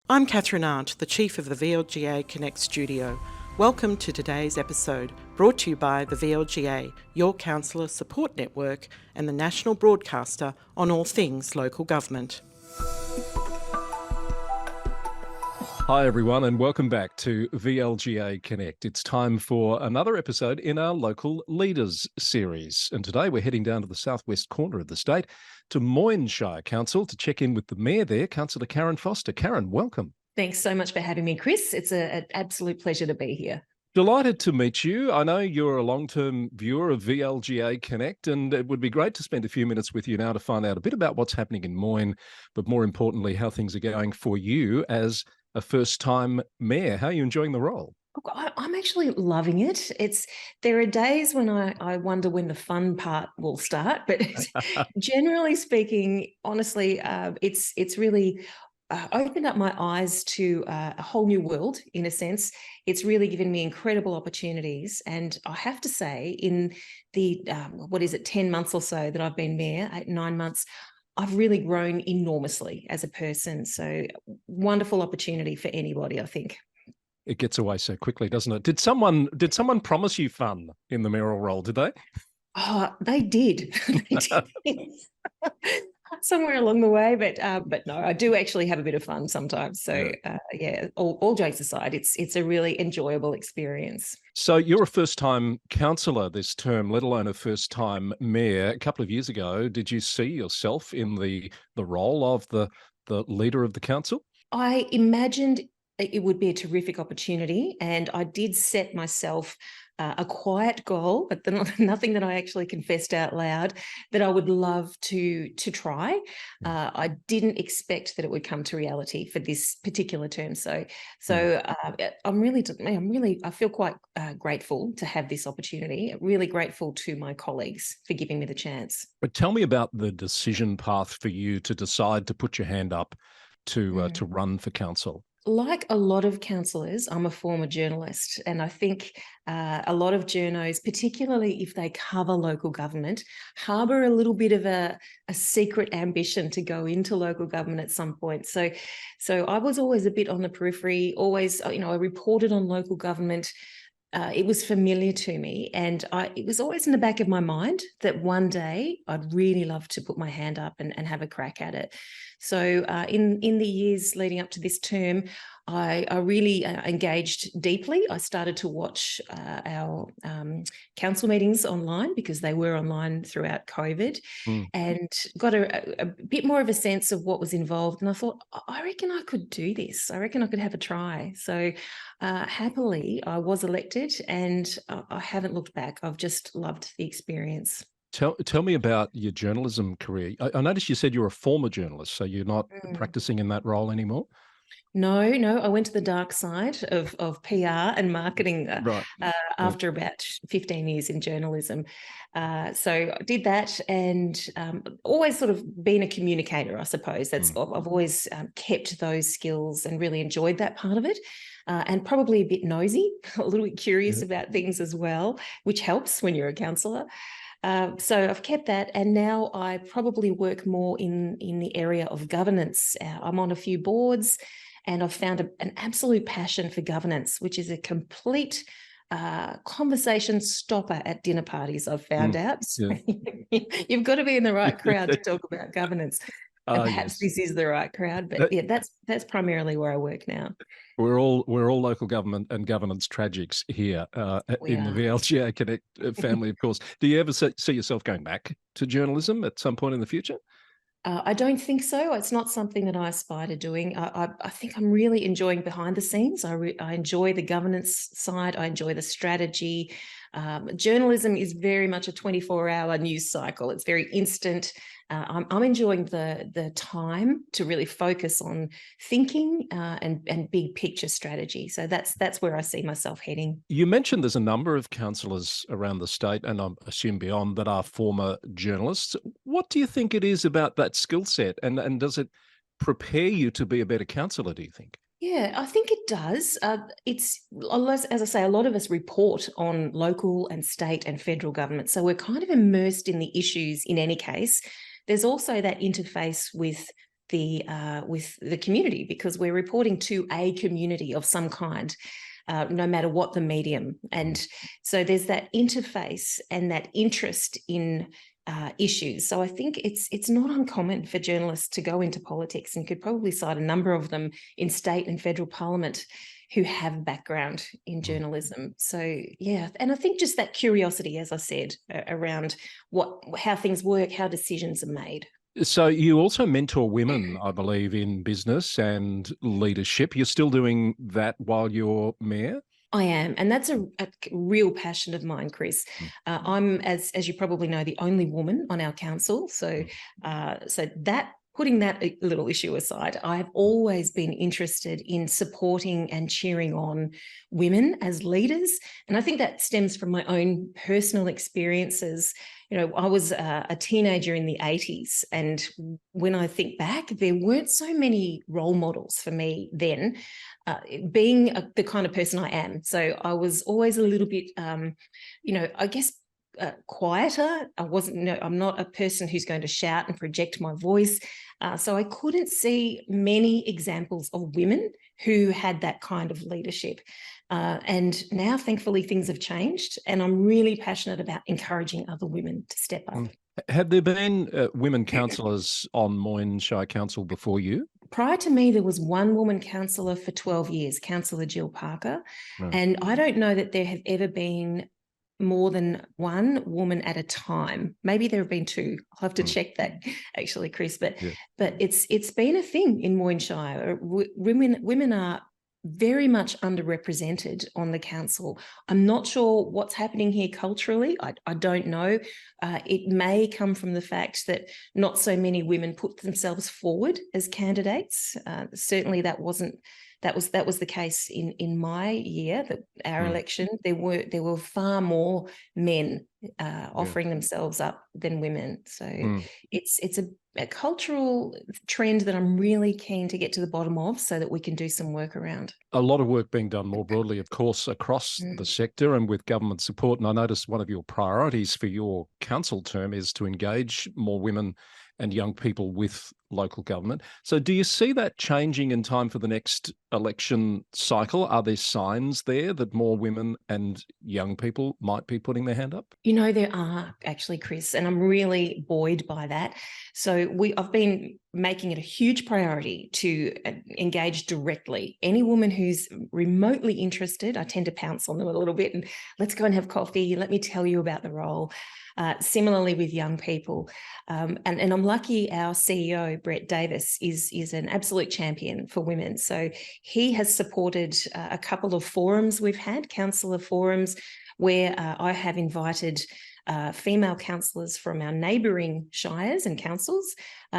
I'm Catherine Arndt, the Chief of the VLGA Connect Studio. Welcome to today's episode, brought to you by the VLGA, your councillor support network and the national broadcaster on all things local government. Hi everyone and welcome back to VLGA Connect. It's time for another episode in our Local Leaders series. And today we're heading down to the southwest corner of the state to Moyne Shire Council to check in with the Mayor there, Councillor Karen Foster. Karen, welcome. Thanks so much for having me, Chris. It's an absolute pleasure to be here. Delighted to meet you. I know you're a long-term viewer of VLGA Connect, and it would be great to spend a few minutes with you now to find out a bit about what's happening in Moyne, but more importantly, how things are going for you as a first-time mayor. How are you enjoying the role? I'm actually loving it. There are days when I wonder when the fun part will start, but generally speaking, honestly, it's really opened up my eyes to a whole new world, in a sense. It's really given me incredible opportunities. And I have to say, in the, 10 months or so that I've been mayor, 9 months, I've really grown enormously as a person. So wonderful opportunity for anybody, I think. It gets away so quickly, doesn't it? Did someone promise you fun in the mayoral role, did they? Oh, they did. Somewhere along the way, but no, I do actually have a bit of fun sometimes. So all jokes aside, it's a really enjoyable experience. So you're a first-time councillor this term, let alone a first-time mayor. A couple of years ago, did you see yourself in the role of the leader of the council? I imagined it would be a terrific opportunity, and I did set myself a quiet goal, but nothing that I actually confessed out loud, that I would love to try. I didn't expect that it would come to reality for this particular term. So I feel quite grateful to have this opportunity. Really grateful to my colleagues for giving me the chance. But tell me about the decision path for you to decide to put your hand up to run for council. Like a lot of councillors, I'm a former journalist, and I think a lot of journos, particularly if they cover local government, harbour a little bit of a secret ambition to go into local government at some point. So I was always a bit on the periphery, always, I reported on local government. It was familiar to me, and it was always in the back of my mind that one day I'd really love to put my hand up and have a crack at it. So in the years leading up to this term, I really engaged deeply. I started to watch our council meetings online, because they were online throughout COVID, and got a bit more of a sense of what was involved. And I thought, I reckon I could do this. I reckon I could have a try. So happily, I was elected, and I haven't looked back. I've just loved the experience. Tell me about your journalism career. I noticed you said you're a former journalist, so you're not practicing in that role anymore? No, I went to the dark side of PR and marketing after about 15 years in journalism. So I did that, and always sort of been a communicator, I suppose. I've always kept those skills and really enjoyed that part of it. And probably a bit nosy, a little bit curious about things as well, which helps when you're a councillor. So I've kept that, and now I probably work more in the area of governance. I'm on a few boards, and I've found an absolute passion for governance, which is a complete conversation stopper at dinner parties, I've found out. So you've got to be in the right crowd to talk about governance. And perhaps this is the right crowd, but that's primarily where I work now. We're all local government and governance tragics here in the VLGA Connect family, of course. Do you ever see yourself going back to journalism at some point in the future? I don't think so. It's not something that I aspire to doing. I think I'm really enjoying behind the scenes. I enjoy the governance side. I enjoy the strategy. Journalism is very much a 24-hour news cycle. It's very instant. I'm enjoying the time to really focus on thinking and big picture strategy. So that's where I see myself heading. You mentioned there's a number of councillors around the state, and I assume beyond, that are former journalists. What do you think it is about that skill set, and does it prepare you to be a better councillor, do you think? Yeah, I think it does. It's, as I say, a lot of us report on local and state and federal government. So we're kind of immersed in the issues in any case. There's also that interface with the community, because we're reporting to a community of some kind. No matter what the medium. And so there's that interface and that interest in issues. So I think it's not uncommon for journalists to go into politics, and could probably cite a number of them in state and federal parliament who have background in journalism. So yeah, and I think just that curiosity, as I said, around how things work, how decisions are made. So you also mentor women, I believe, in business and leadership. You're still doing that while you're mayor? I am, and that's a real passion of mine, Chris. I'm, as you probably know, the only woman on our council. So, that, putting that little issue aside, I've always been interested in supporting and cheering on women as leaders, and I think that stems from my own personal experiences. You know, I was a teenager in the 80s, and when I think back, there weren't so many role models for me then, being the kind of person I am. So I was always a little bit, I guess, quieter. I'm not a person who's going to shout and project my voice. So I couldn't see many examples of women who had that kind of leadership. And now, thankfully, things have changed, and I'm really passionate about encouraging other women to step up. Have there been women councillors on Moyne Shire Council before you? Prior to me, there was one woman councillor for 12 years, Councillor Jill Parker. Right. And I don't know that there have ever been more than one woman at a time. Maybe there have been two. I'll have to check that, actually, Chris. But it's been a thing in Moyne Shire. Women are very much underrepresented on the council. I'm not sure what's happening here culturally. I don't know. It may come from the fact that not so many women put themselves forward as candidates. Certainly that was the case in my year, our election. There were far more men offering themselves up than women. So it's a cultural trend that I'm really keen to get to the bottom of, so that we can do some work around. A lot of work being done more broadly, of course, across the sector and with government support. And I noticed one of your priorities for your council term is to engage more women and young people with local government. So do you see that changing in time for the next election cycle? Are there signs there that more women and young people might be putting their hand up? You know, there are, actually, Chris, and I'm really buoyed by that. So I've been making it a huge priority to engage directly. Any woman who's remotely interested, I tend to pounce on them a little bit and let's go and have coffee. Let me tell you about the role. Similarly with young people. And I'm lucky our CEO, Brett Davis, is an absolute champion for women. So he has supported a couple of forums we've had, councillor forums, where I have invited female councillors from our neighbouring shires and councils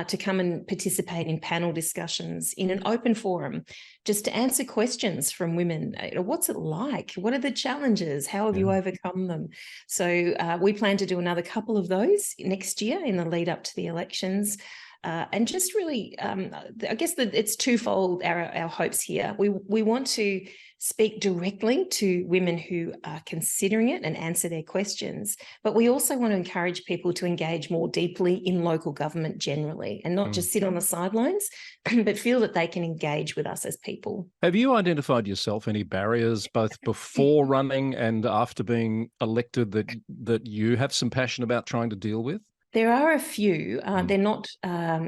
to come and participate in panel discussions in an open forum, just to answer questions from women. What's it like? What are the challenges? How have you overcome them? So we plan to do another couple of those next year in the lead up to the elections. And just really, I guess that it's twofold, our hopes here. We want to speak directly to women who are considering it and answer their questions, but we also want to encourage people to engage more deeply in local government generally, and not just sit on the sidelines, but feel that they can engage with us as people. Have you identified yourself any barriers, both before running and after being elected, that you have some passion about trying to deal with? There are a few. They're not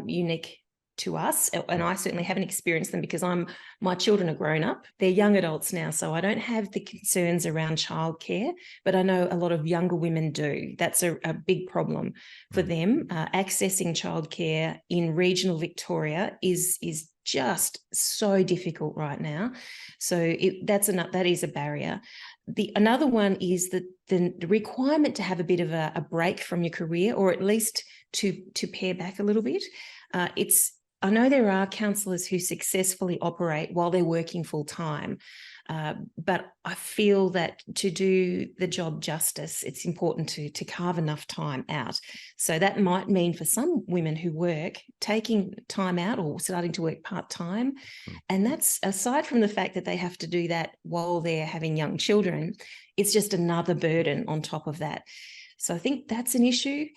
unique to us, and I certainly haven't experienced them because my children are grown up. They're young adults now, so I don't have the concerns around childcare, but I know a lot of younger women do. That's a big problem for them. Accessing childcare in regional Victoria is just so difficult right now. So that is a barrier. Another one is that the requirement to have a bit of a break from your career, or at least to pare back a little bit. I know there are councillors who successfully operate while they're working full time, but I feel that to do the job justice, it's important to carve enough time out. So that might mean for some women who work, taking time out or starting to work part-time. And that's aside from the fact that they have to do that while they're having young children, it's just another burden on top of that. So I think that's an issue.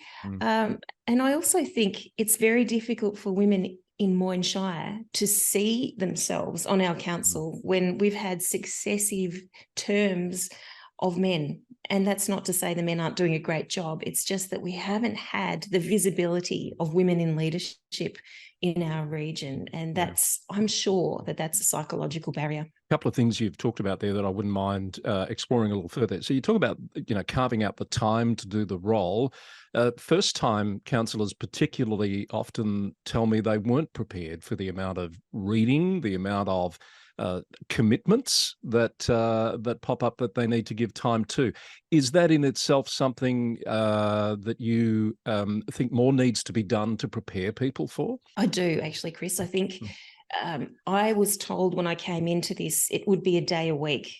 And I also think it's very difficult for women in Moyne Shire to see themselves on our council when we've had successive terms of men. And that's not to say the men aren't doing a great job. It's just that we haven't had the visibility of women in leadership in our region. And I'm sure that's a psychological barrier. A couple of things you've talked about there that I wouldn't mind exploring a little further. So you talk about, carving out the time to do the role. First-time councillors particularly often tell me they weren't prepared for the amount of reading, the amount of commitments that pop up that they need to give time to. Is that in itself something that you think more needs to be done to prepare people for? I do, actually, Chris. I think I was told when I came into this it would be a day a week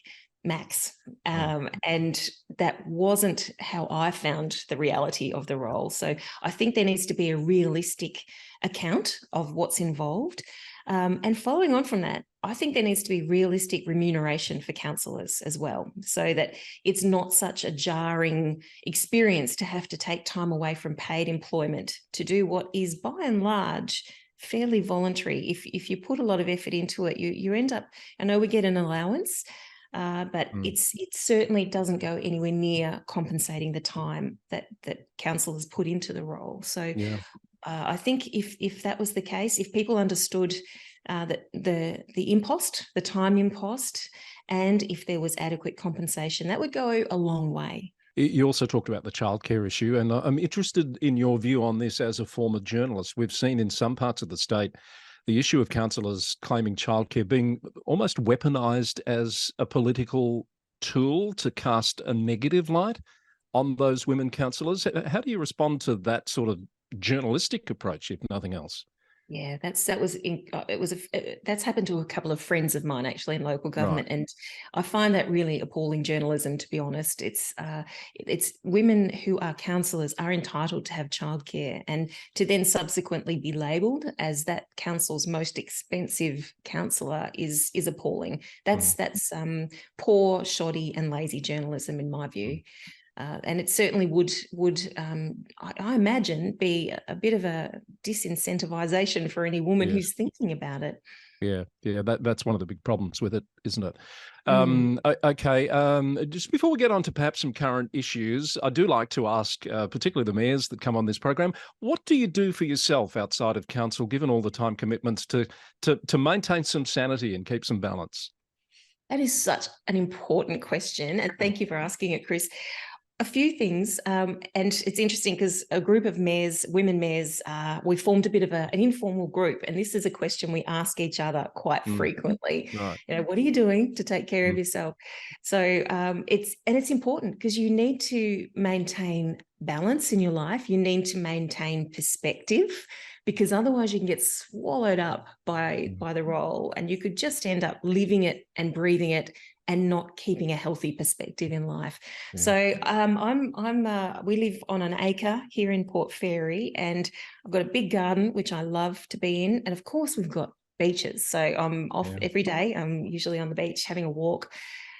max, and that wasn't how I found the reality of the role. So I think there needs to be a realistic account of what's involved. And following on from that, I think there needs to be realistic remuneration for councillors as well, so that it's not such a jarring experience to have to take time away from paid employment to do what is, by and large, fairly voluntary. If you put a lot of effort into it, you end up, I know we get an allowance, but it certainly doesn't go anywhere near compensating the time that councillors put into the role. So I think if that was the case, if people understood that the impost, the time impost, and if there was adequate compensation, that would go a long way. You also talked about the childcare issue, and I'm interested in your view on this as a former journalist. We've seen in some parts of the state the issue of councillors claiming childcare being almost weaponised as a political tool to cast a negative light on those women councillors. How do you respond to that sort of journalistic approach, if nothing else? Yeah, that's happened to a couple of friends of mine actually in local government, and I find that really appalling journalism. To be honest, it's women who are councillors are entitled to have childcare, and to then subsequently be labelled as that council's most expensive councillor is appalling. That's poor, shoddy, and lazy journalism in my view. And it certainly would I imagine, be a bit of a disincentivization for any woman who's thinking about it. Yeah, that's one of the big problems with it, isn't it? Okay, just before we get on to perhaps some current issues, I do like to ask, particularly the mayors that come on this program, what do you do for yourself outside of council, given all the time commitments, to maintain some sanity and keep some balance? That is such an important question, and thank you for asking it, Chris. A few things, and it's interesting because a group of mayors, women mayors, we formed a bit of an informal group, and this is a question we ask each other quite frequently. Right. What are you doing to take care of yourself? So it's important because you need to maintain balance in your life. You need to maintain perspective, because otherwise you can get swallowed up by the role, and you could just end up living it and breathing it and not keeping a healthy perspective in life. Yeah. So we live on an acre here in Port Fairy, and I've got a big garden, which I love to be in. And of course we've got beaches. So I'm off every day. I'm usually on the beach having a walk,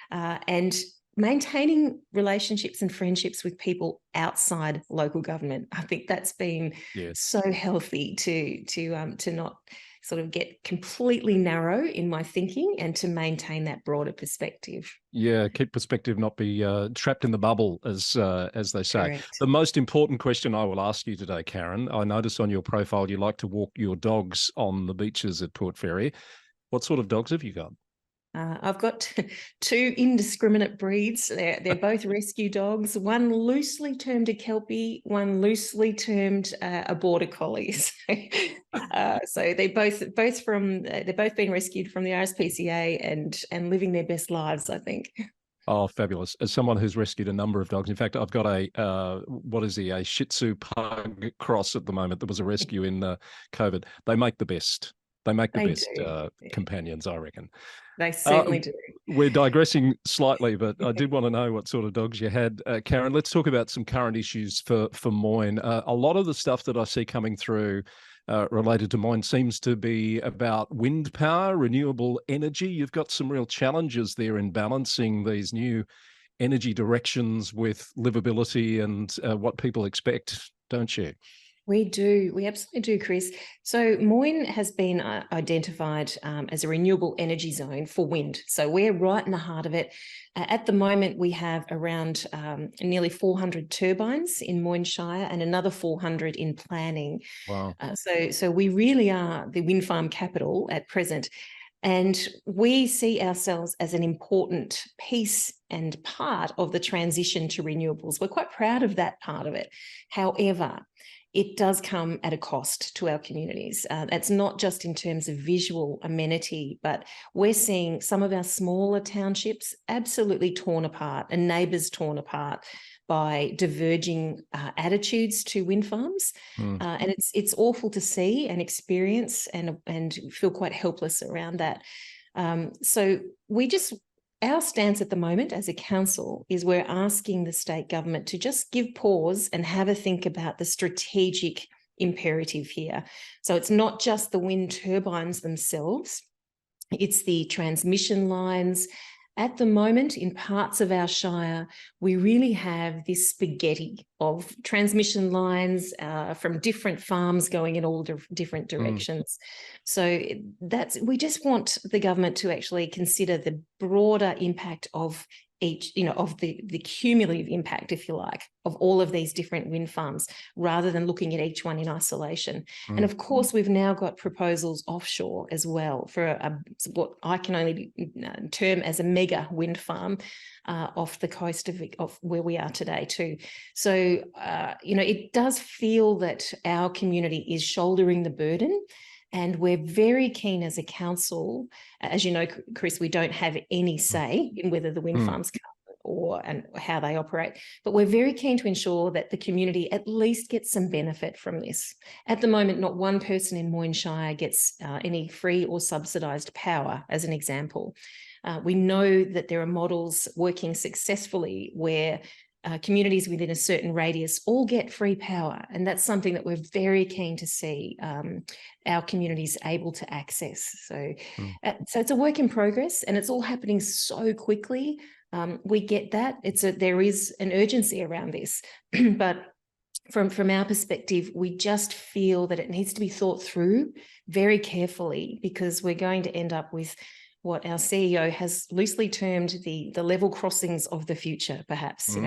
and maintaining relationships and friendships with people outside local government. I think that's been so healthy to not sort of get completely narrow in my thinking, and to maintain that broader perspective. Yeah, keep perspective, not be trapped in the bubble, as they say. Correct. The most important question I will ask you today, Karen, I notice on your profile you like to walk your dogs on the beaches at Port Fairy. What sort of dogs have you got? I've got two indiscriminate breeds. They're both rescue dogs. One loosely termed a Kelpie, one loosely termed a Border Collie. So they're both been rescued from the RSPCA and living their best lives, I think. Oh, fabulous. As someone who's rescued a number of dogs, in fact, I've got a Shih Tzu pug cross at the moment that was a rescue in COVID. They make the best. They make the best companions, I reckon. They certainly do. We're digressing slightly, but I did want to know what sort of dogs you had. Karen, let's talk about some current issues for Moyne. A lot of the stuff that I see coming through related to Moyne seems to be about wind power, renewable energy. You've got some real challenges there in balancing these new energy directions with livability and what people expect, don't you? We do. We absolutely do, Chris. So Moyne has been identified as a renewable energy zone for wind. So we're right in the heart of it. At the moment, we have around nearly 400 turbines in Moyne Shire and another 400 in planning. Wow. So we really are the wind farm capital at present. And we see ourselves as an important piece and part of the transition to renewables. We're quite proud of that part of it. However, it does come at a cost to our communities. That's not just in terms of visual amenity, but we're seeing some of our smaller townships absolutely torn apart and neighbours torn apart by diverging attitudes to wind farms. And it's awful to see and experience and feel quite helpless around that. So our stance at the moment as a council is we're asking the state government to just give pause and have a think about the strategic imperative here. So it's not just the wind turbines themselves, it's the transmission lines. At the moment, in parts of our shire, we really have this spaghetti of transmission lines from different farms going in all different directions. So we just want the government to actually consider the broader impact of each, of the cumulative impact, if you like, of all of these different wind farms, rather than looking at each one in isolation. And of course, we've now got proposals offshore as well for what I can only term as a mega wind farm off the coast of where we are today too. So, it does feel that our community is shouldering the burden. And we're very keen as a council, as you know, Chris, we don't have any say in whether the wind farms come and how they operate, but we're very keen to ensure that the community at least gets some benefit from this. At the moment, not one person in Moyne Shire gets any free or subsidised power, as an example. We know that there are models working successfully where communities within a certain radius all get free power. And that's something that we're very keen to see our communities able to access. So it's a work in progress and it's all happening so quickly. We get that. There is an urgency around this, but from our perspective, we just feel that it needs to be thought through very carefully, because we're going to end up with what our CEO has loosely termed the level crossings of the future, perhaps,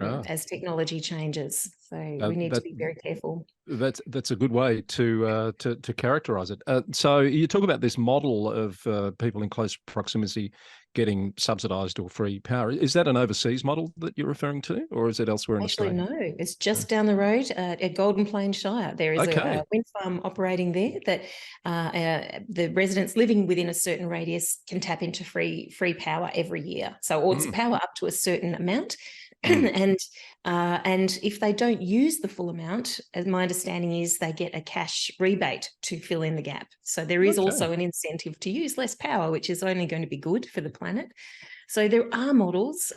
as technology changes. So we need to be very careful. That's a good way to characterise it. So you talk about this model of people in close proximity getting subsidised or free power. Is that an overseas model that you're referring to, or is it elsewhere in Australia? Actually, no. It's just down the road at Golden Plain Shire. There is a wind farm operating there that the residents living within a certain radius can tap into free power every year. So it's power up to a certain amount. And if they don't use the full amount, as my understanding is, they get a cash rebate to fill in the gap. So there is also an incentive to use less power, which is only going to be good for the planet. So there are models.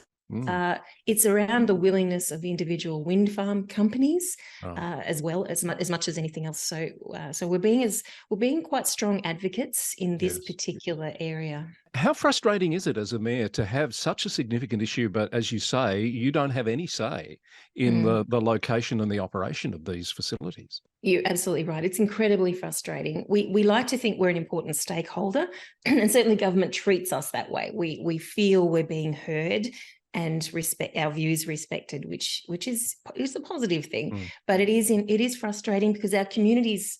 It's around the willingness of individual wind farm companies as well as much as anything else. So we're being quite strong advocates in this particular area. How frustrating is it as a mayor to have such a significant issue, but as you say, you don't have any say in the location and the operation of these facilities? You're absolutely right. It's incredibly frustrating. We like to think we're an important stakeholder, and certainly government treats us that way. We feel we're being heard and our views respected, which is a positive thing. But it is frustrating because our communities,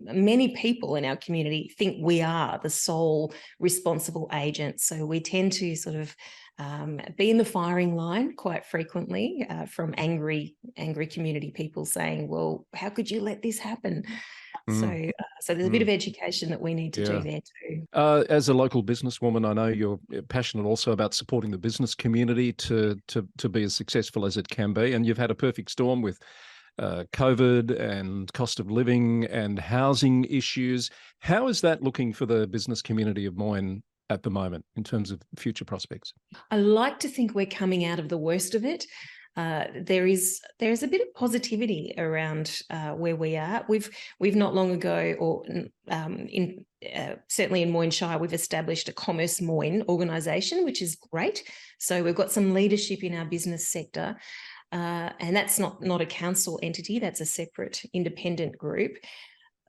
many people in our community think we are the sole responsible agent. So we tend to sort of be in the firing line quite frequently from angry community people saying, well, how could you let this happen? So there's a bit of education that we need to do there too. As a local businesswoman, I know you're passionate also about supporting the business community to be as successful as it can be. And you've had a perfect storm with COVID and cost of living and housing issues. How is that looking for the business community of Moyne at the moment in terms of future prospects? I like to think we're coming out of the worst of it. There is a bit of positivity around where we are. We've not long ago, or certainly in Moyne Shire, we've established a Commerce Moyne organisation, which is great. So we've got some leadership in our business sector. and that's not a council entity, that's a separate independent group.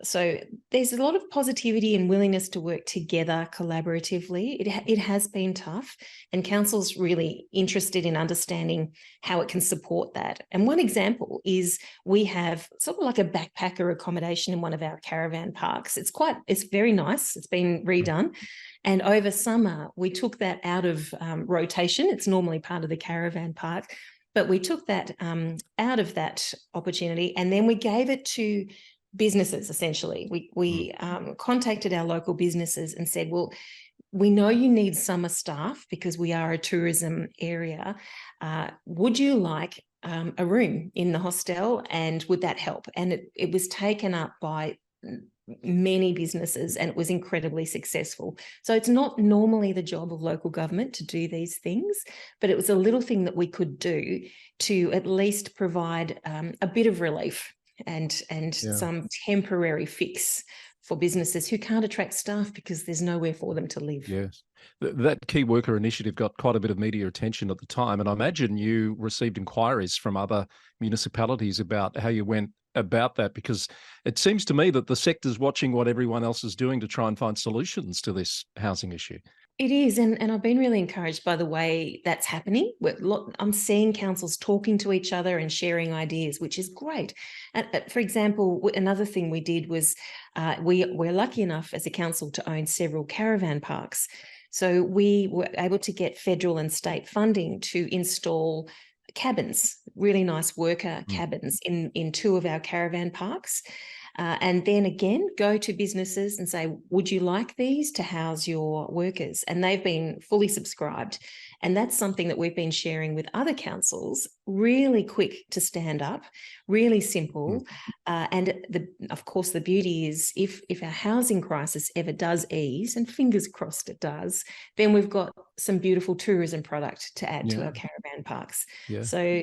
So there's a lot of positivity and willingness to work together collaboratively. It has been tough, and council's really interested in understanding how it can support that. And one example is we have sort of like a backpacker accommodation in one of our caravan parks. It's very nice. It's been redone. And over summer, we took that out of rotation. It's normally part of the caravan park, but we took that out of that opportunity, and then we gave it to businesses. Essentially, we contacted our local businesses and said, well, we know you need summer staff because we are a tourism area. Would you like a room in the hostel, and would that help? And it was taken up by many businesses, and it was incredibly successful. So it's not normally the job of local government to do these things, but it was a little thing that we could do to at least provide a bit of relief and some temporary fix for businesses who can't attract staff because there's nowhere for them to live. Yes. That key worker initiative got quite a bit of media attention at the time, and I imagine you received inquiries from other municipalities about how you went about that, because it seems to me that the sector's watching what everyone else is doing to try and find solutions to this housing issue. It is, and I've been really encouraged by the way that's happening. I'm seeing councils talking to each other and sharing ideas, which is great. And for example, another thing we did was we're lucky enough as a council to own several caravan parks. So we were able to get federal and state funding to install cabins, really nice worker cabins in two of our caravan parks. And then again, go to businesses and say, would you like these to house your workers? And they've been fully subscribed. And that's something that we've been sharing with other councils, really quick to stand up, really simple. And of course, the beauty is if our housing crisis ever does ease, and fingers crossed it does, then we've got some beautiful tourism product to add to our caravan parks. Yeah. So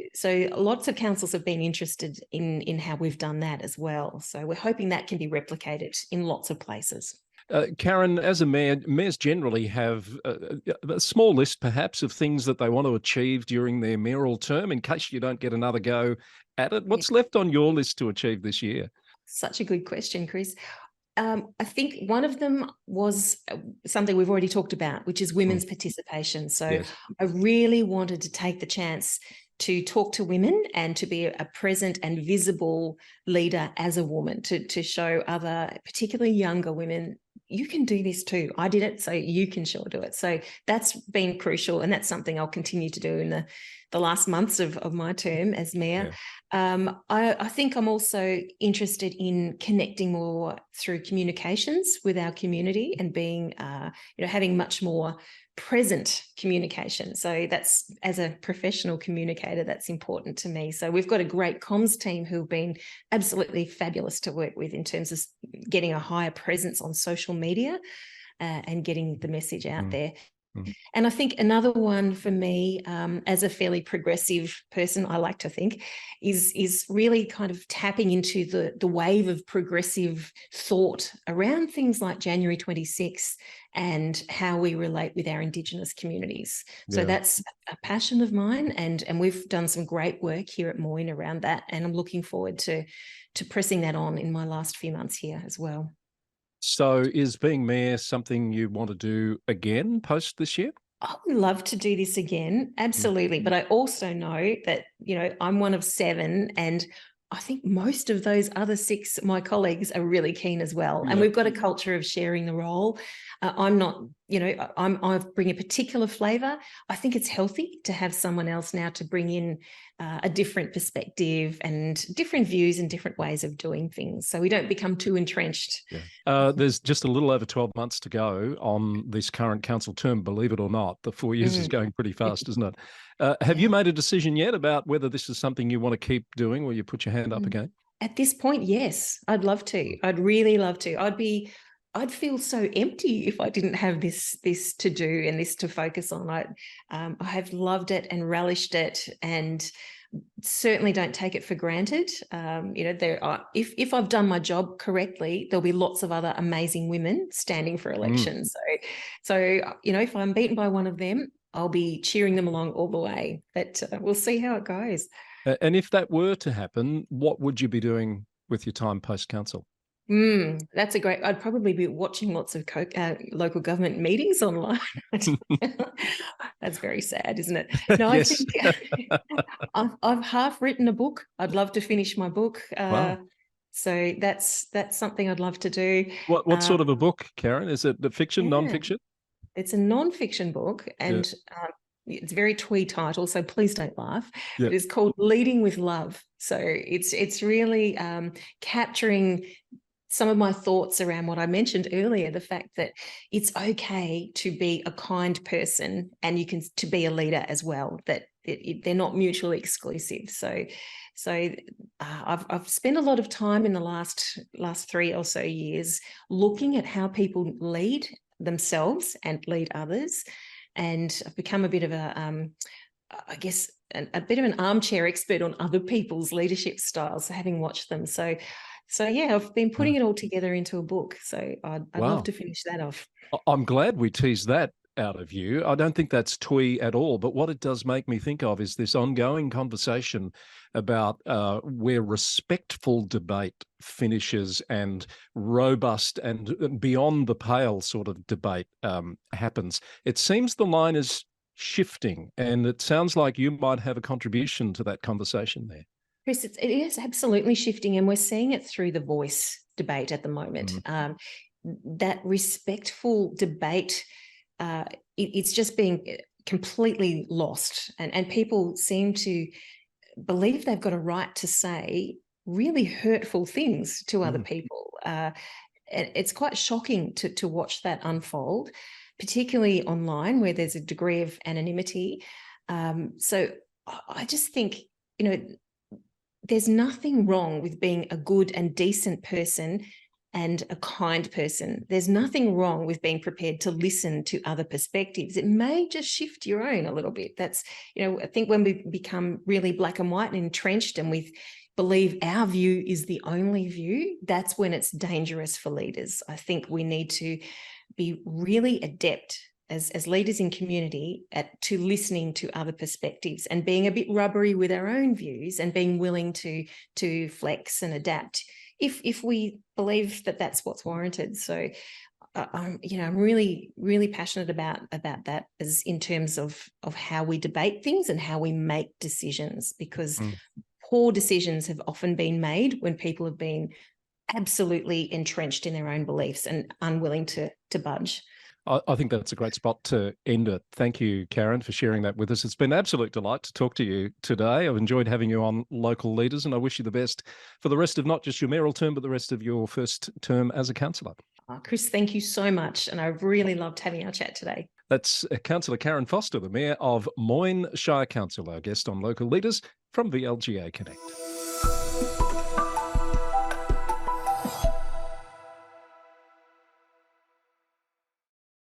lots of councils have been interested in how we've done that as well. So we're hoping that can be replicated in lots of places. Karen, as a mayor, mayors generally have a small list perhaps of things that they want to achieve during their mayoral term in case you don't get another go at it. What's left on your list to achieve this year? Such a good question, Chris. I think one of them was something we've already talked about, which is women's participation. So I really wanted to take the chance to talk to women and to be a present and visible leader as a woman, to show other, particularly younger women, you can do this too. I did it, so you can sure do it. So that's been crucial, and that's something I'll continue to do in the last months of my term as mayor. I think I'm also interested in connecting more through communications with our community and being, having much more present communication. So that's, as a professional communicator, that's important to me. So we've got a great comms team who've been absolutely fabulous to work with in terms of getting a higher presence on social media and getting the message out there. And I think another one for me, as a fairly progressive person, I like to think, is really kind of tapping into the wave of progressive thought around things like January 26th and how we relate with our Indigenous communities. So that's a passion of mine, and we've done some great work here at Moyne around that, and I'm looking forward to pressing that on in my last few months here as well. So is being mayor something you want to do again post this year? I would love to do this again, absolutely. But I also know that, I'm one of 7, and I think most of those other 6, my colleagues, are really keen as well. And we've got a culture of sharing the role. I'm not, I bring a particular flavour. I think it's healthy to have someone else now to bring in a different perspective and different views and different ways of doing things, so we don't become too entrenched. There's just a little over 12 months to go on this current council term, believe it or not. The 4 years is going pretty fast, isn't it? Have you made a decision yet about whether this is something you want to keep doing, or you put your hand up again? At this point, yes, I'd love to. I'd really love to. I'd feel so empty if I didn't have this to do and this to focus on. I have loved it and relished it, and certainly don't take it for granted. There are, if I've done my job correctly, there'll be lots of other amazing women standing for election. So if I'm beaten by one of them, I'll be cheering them along all the way. But we'll see how it goes. And if that were to happen, what would you be doing with your time post-council? That's a great. I'd probably be watching lots of local government meetings online. That's very sad, isn't it? No, I Yes. think I've half written a book. I'd love to finish my book. Wow. So that's something I'd love to do. What sort of a book, Karen? Is it the fiction, Yeah, non-fiction? it's a non-fiction book, Yeah. and it's a very twee title, so please don't laugh. Yeah. It is called Leading with Love. So it's really capturing some of my thoughts around what I mentioned earlier, the fact that it's okay to be a kind person and you can to be a leader as well, that they're not mutually exclusive. So I've spent a lot of time in the last 3 or so years looking at how people lead themselves and lead others. And I've become a bit of a bit of an armchair expert on other people's leadership styles, having watched them. So yeah, I've been putting it all together into a book. So I'd love to finish that off. I'm glad we teased that out of you. I don't think that's twee at all. But what it does make me think of is this ongoing conversation about where respectful debate finishes and robust and beyond the pale sort of debate happens. It seems the line is shifting, and it sounds like you might have a contribution to that conversation there. Chris, it is absolutely shifting, and we're seeing it through the voice debate at the moment. That respectful debate, it's just being completely lost, and people seem to believe they've got a right to say really hurtful things to other people. It's quite shocking to watch that unfold, particularly online where there's a degree of anonymity. So I just think, there's nothing wrong with being a good and decent person and a kind person. There's nothing wrong with being prepared to listen to other perspectives. It may just shift your own a little bit. That's, I think when we become really black and white and entrenched and we believe our view is the only view, that's when it's dangerous for leaders. I think we need to be really adept as leaders in community to listening to other perspectives and being a bit rubbery with our own views and being willing to flex and adapt if we believe that that's what's warranted. So I'm really, really passionate about that as in terms of how we debate things and how we make decisions, because poor decisions have often been made when people have been absolutely entrenched in their own beliefs and unwilling to budge. I think that's a great spot to end it. Thank you, Karen, for sharing that with us. It's been an absolute delight to talk to you today. I've enjoyed having you on Local Leaders, and I wish you the best for the rest of not just your mayoral term, but the rest of your first term as a councillor. Chris, thank you so much. And I've really loved having our chat today. That's Councillor Karen Foster, the Mayor of Moyne Shire Council, our guest on Local Leaders from VLGA Connect.